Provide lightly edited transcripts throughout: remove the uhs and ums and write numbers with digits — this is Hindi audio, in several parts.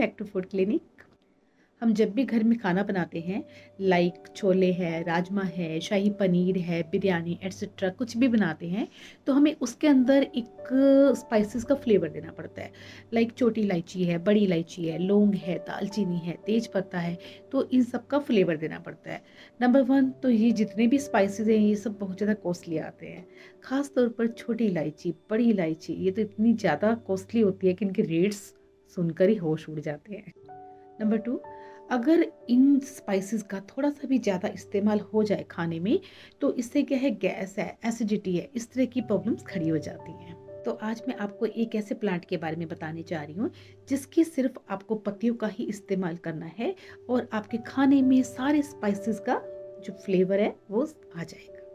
Back to food clinic. हम जब भी घर में खाना बनाते हैं, लाइक छोले है, राजमा है, शाही पनीर है, बिरयानी एटसेट्रा कुछ भी बनाते हैं, तो हमें उसके अंदर एक स्पाइसेस का फ्लेवर देना पड़ता है। लाइक छोटी इलायची है, बड़ी इलायची है, लौंग है, दालचीनी है, तेज पत्ता है, तो इन सब का फ्लेवर देना पड़ता है। नंबर वन तो ये जितने भी स्पाइसेस हैं ये सब बहुत ज़्यादा कॉस्टली आते हैं। ख़ास तौर पर छोटी इलायची, बड़ी इलायची, ये तो इतनी ज़्यादा कॉस्टली होती है कि इनके रेट्स सुनकर ही होश उड़ जाते हैं। नंबर टू, अगर इन स्पाइसेस का थोड़ा सा भी ज़्यादा इस्तेमाल हो जाए खाने में, तो इससे क्या है, गैस है, एसिडिटी है, इस तरह की प्रॉब्लम्स खड़ी हो जाती हैं। तो आज मैं आपको एक ऐसे प्लांट के बारे में बताने जा रही हूँ जिसकी सिर्फ आपको पत्तियों का ही इस्तेमाल करना है और आपके खाने में सारे स्पाइसेस का जो फ्लेवर है वो आ जाएगा।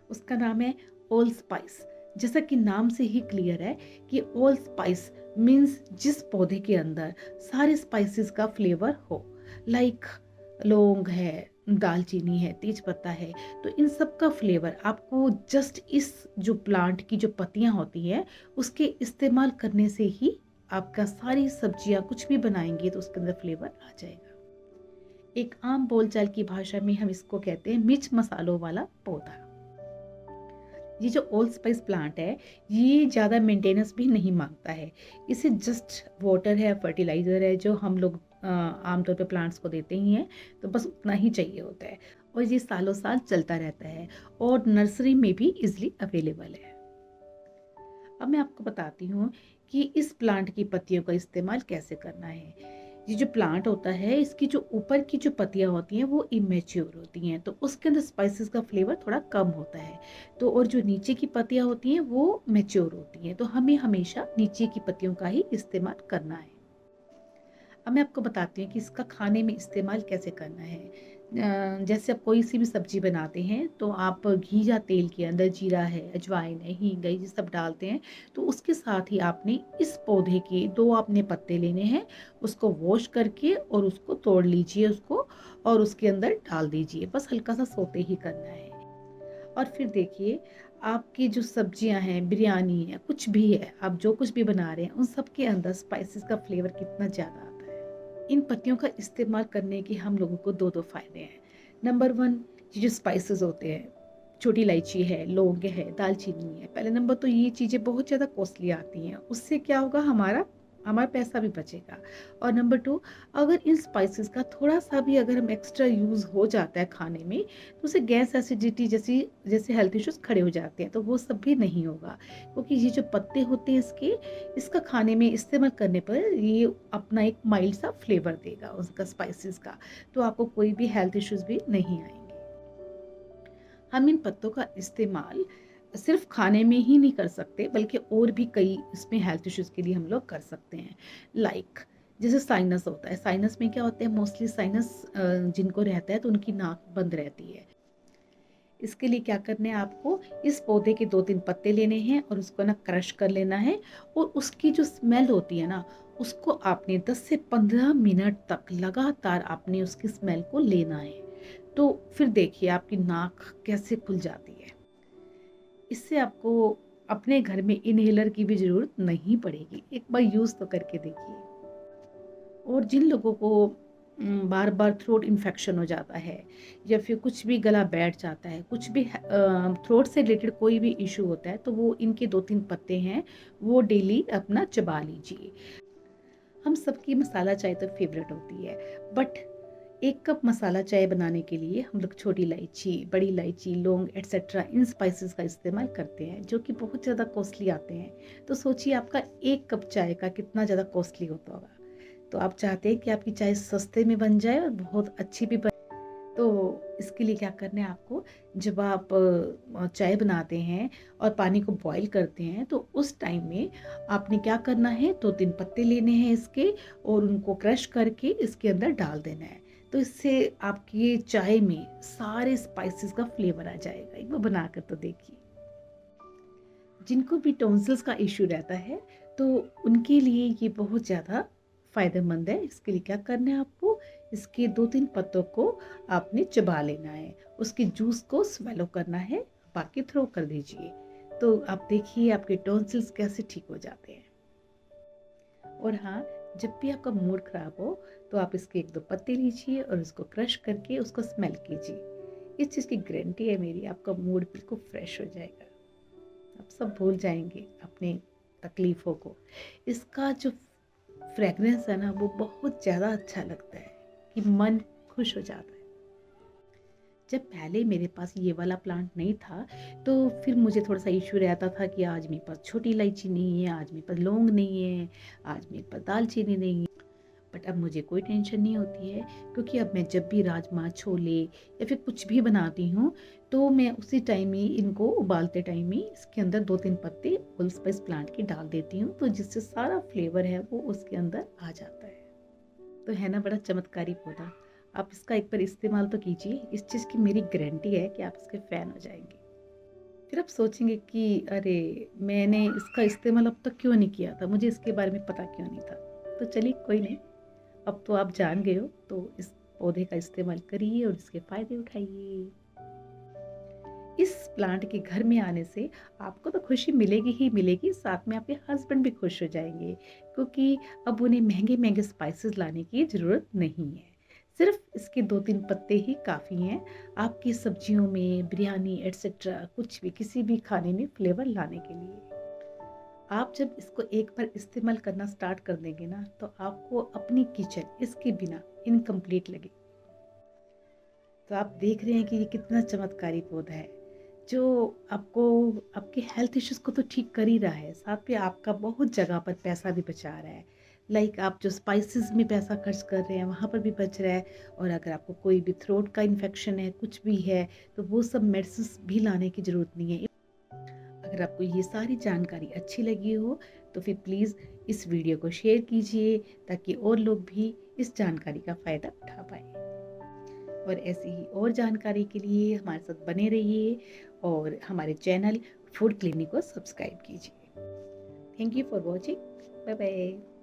उसका नाम है ऑल स्पाइस। जैसा कि नाम से ही क्लियर है कि ऑल स्पाइस मीन्स जिस पौधे के अंदर सारे स्पाइसेस का फ्लेवर हो, लाइक लौंग है, दालचीनी है, तेज पत्ता है, तो इन सब का फ्लेवर आपको जस्ट इस जो प्लांट की जो पत्तियां होती हैं उसके इस्तेमाल करने से ही आपका सारी सब्जियां कुछ भी बनाएंगे तो उसके अंदर फ्लेवर आ जाएगा। एक आम बोलचाल की भाषा में हम इसको कहते हैं मिर्च मसालों वाला पौधा। ये जो ऑल स्पाइस प्लांट है ये ज़्यादा मेंटेनेंस भी नहीं मांगता है। इसे जस्ट वाटर है, फर्टिलाइज़र है जो हम लोग आमतौर पे प्लांट्स को देते ही हैं, तो बस उतना ही चाहिए होता है और ये सालों साल चलता रहता है और नर्सरी में भी इजीली अवेलेबल है। अब मैं आपको बताती हूँ कि इस प्लांट की पत्तियों का इस्तेमाल कैसे करना है। ये जो प्लांट होता है इसकी जो ऊपर की जो पत्तियां होती हैं वो इमेच्योर होती हैं, तो उसके अंदर स्पाइसेस का फ्लेवर थोड़ा कम होता है। तो और जो नीचे की पत्तियां होती हैं वो मैच्योर होती हैं, तो हमें हमेशा नीचे की पत्तियों का ही इस्तेमाल करना है। अब मैं आपको बताती हूँ कि इसका खाने में इस्तेमाल कैसे करना है। जैसे आप कोई सी भी सब्जी बनाते हैं तो आप घी या तेल के अंदर जीरा है, अजवाइन है, हींग है, ये सब डालते हैं, तो उसके साथ ही आपने इस पौधे के दो आपने पत्ते लेने हैं, उसको वॉश करके और उसको तोड़ लीजिए उसको और उसके अंदर डाल दीजिए, बस हल्का सा सोते ही करना है। और फिर देखिए आपकी जो सब्जियां हैं, बिरयानी है, कुछ भी है, आप जो कुछ भी बना रहे हैं उन सब के अंदर स्पाइसेस का फ्लेवर कितना ज़्यादा आता है। इन पत्तियों का इस्तेमाल करने के हम लोगों को दो दो फायदे हैं। नंबर वन, ये जो स्पाइसेस होते हैं, छोटी इलायची है, लौंग है, दालचीनी है, पहले नंबर तो ये चीज़ें बहुत ज़्यादा कॉस्टली आती हैं, उससे क्या होगा, हमारा हमारा पैसा भी बचेगा। और नंबर टू, अगर इन स्पाइसेस का थोड़ा सा भी अगर हम एक्स्ट्रा यूज़ हो जाता है खाने में, तो उससे गैस एसिडिटी जैसी जैसे हेल्थ इश्यूज खड़े हो जाते हैं, तो वो सब भी नहीं होगा, क्योंकि ये जो पत्ते होते हैं इसका खाने में इस्तेमाल करने पर ये अपना एक माइल्ड सा फ्लेवर देगा उसका स्पाइसेस का, तो आपको कोई भी हेल्थ इश्यूज भी नहीं आएंगे। हम इन पत्तों का इस्तेमाल सिर्फ खाने में ही नहीं कर सकते बल्कि और भी कई इसमें हेल्थ इश्यूज के लिए हम लोग कर सकते हैं। लाइक जैसे साइनस होता है, साइनस में क्या होता है, मोस्टली साइनस जिनको रहता है तो उनकी नाक बंद रहती है। इसके लिए क्या करना है, आपको इस पौधे के दो तीन पत्ते लेने हैं और उसको ना क्रश कर लेना है और उसकी जो स्मेल होती है ना, उसको आपने 10 से 15 मिनट तक लगातार आपने उसकी स्मेल को लेना है। तो फिर देखिए आपकी नाक कैसे खुल जाती है। इससे आपको अपने घर में इनहेलर की भी जरूरत नहीं पड़ेगी, एक बार यूज तो करके देखिए। और जिन लोगों को बार बार थ्रोट इन्फेक्शन हो जाता है या फिर कुछ भी गला बैठ जाता है, कुछ भी थ्रोट से रिलेटेड कोई भी इशू होता है, तो वो इनके दो तीन पत्ते हैं वो डेली अपना चबा लीजिए। हम सबकी मसाला चाय तो फेवरेट होती है, बट 1 कप मसाला चाय बनाने के लिए हम लोग छोटी इलायची, बड़ी इलायची, लौंग एटसेट्रा इन स्पाइसेस का इस्तेमाल करते हैं जो कि बहुत ज़्यादा कॉस्टली आते हैं। तो सोचिए आपका 1 कप चाय का कितना ज़्यादा कॉस्टली होता होगा। तो आप चाहते हैं कि आपकी चाय सस्ते में बन जाए और बहुत अच्छी भी बने, तो इसके लिए क्या करना है आपको, जब आप चाय बनाते हैं और पानी को बॉईल करते हैं तो उस टाइम में आपने क्या करना है, 2-3 पत्ते लेने हैं इसके और उनको क्रश करके इसके अंदर डाल देना है। तो इससे आपकी चाय में सारे स्पाइसेस का फ्लेवर आ जाएगा। एक बार बनाकर तो देखिए। जिनको भी टॉन्सिल्स का इश्यू रहता है तो उनके लिए ये बहुत ज़्यादा फायदेमंद है। इसके लिए क्या करना है आपको, इसके 2-3 पत्तों को आपने चबा लेना है, उसके जूस को स्वेलो करना है, बाकी थ्रो कर दीजिए। तो आप देखिए आपके टॉन्सिल्स कैसे ठीक हो जाते हैं। और हाँ, जब भी आपका मूड ख़राब हो तो आप इसके 1-2 पत्ते लीजिए और उसको क्रश करके उसको स्मेल कीजिए। इस चीज़ की गारंटी है मेरी, आपका मूड बिल्कुल फ्रेश हो जाएगा। आप सब भूल जाएँगे अपनी तकलीफ़ों को। इसका जो फ्रेगरेंस है ना वो बहुत ज़्यादा अच्छा लगता है कि मन खुश हो जाता है। जब पहले मेरे पास ये वाला प्लांट नहीं था, तो फिर मुझे थोड़ा-सा इश्यू रहता था कि आज मेरे पास छोटी इलायची नहीं है, आज मेरे पास लौंग नहीं है, आज मेरे पास दालचीनी नहीं है। बट अब मुझे कोई टेंशन नहीं होती है, क्योंकि अब मैं जब भी राजमा, छोले या फिर कुछ भी बनाती हूँ, तो मैं उसी टाइम ही इनको उबालते टाइम ही इसके अंदर 2-3 पत्ते होलस्पाइस प्लांट के डाल देती हूँ, तो जिससे सारा फ्लेवर है वो उसके अंदर आ जाता है। तो है ना बड़ा चमत्कारी पौधा। आप इसका एक बार इस्तेमाल तो कीजिए, इस चीज़ की मेरी गारंटी है कि आप इसके फ़ैन हो जाएँगे। फिर आप सोचेंगे कि अरे! मैंने इसका इस्तेमाल अब तक क्यों नहीं किया था, मुझे इसके बारे में पता क्यों नहीं था। तो चलिए कोई नहीं, अब तो आप जान गए हो, तो इस पौधे का इस्तेमाल करिए और इसके फ़ायदे उठाइए। इस प्लांट के घर में आने से आपको तो खुशी मिलेगी ही मिलेगी, साथ में आपके हस्बैंड भी खुश हो जाएँगे, क्योंकि अब उन्हें महँगे-महँगे स्पाइसेस लाने की ज़रूरत नहीं है। सिर्फ़ इसके 2-3 पत्ते ही काफ़ी हैं, आपकी सब्जियों में, बिरयानी एटसेट्रा कुछ भी, किसी भी खाने में फ्लेवर लाने के लिए। आप जब इसको एक बार इस्तेमाल करना स्टार्ट कर देंगे ना, तो आपको अपनी किचन इसके बिना इनकम्प्लीट लगेगी। तो आप देख रहे हैं कि ये कितना चमत्कारी पौधा है, जो आपको आपके हेल्थ इश्यूज़ को तो ठीक कर ही रहा है, साथ में आपका बहुत जगह पर पैसा भी बचा रहा है। लाइक आप जो स्पाइसेस में पैसा खर्च कर रहे हैं, वहाँ पर भी बच रहा है, और अगर आपको कोई भी थ्रोट का इन्फेक्शन है, कुछ भी है, तो वो सब मेडिसिन्स भी लाने की ज़रूरत नहीं है। अगर आपको ये सारी जानकारी अच्छी लगी हो, तो फिर प्लीज़ इस वीडियो को शेयर कीजिए, ताकि और लोग भी इस जानकारी का फ़ायदा उठा पाएँ। और ऐसी ही और जानकारी के लिए हमारे साथ बने रहिए, और हमारे चैनल फूड क्लिनिक को सब्सक्राइब कीजिए। Thank you for watching. Bye bye.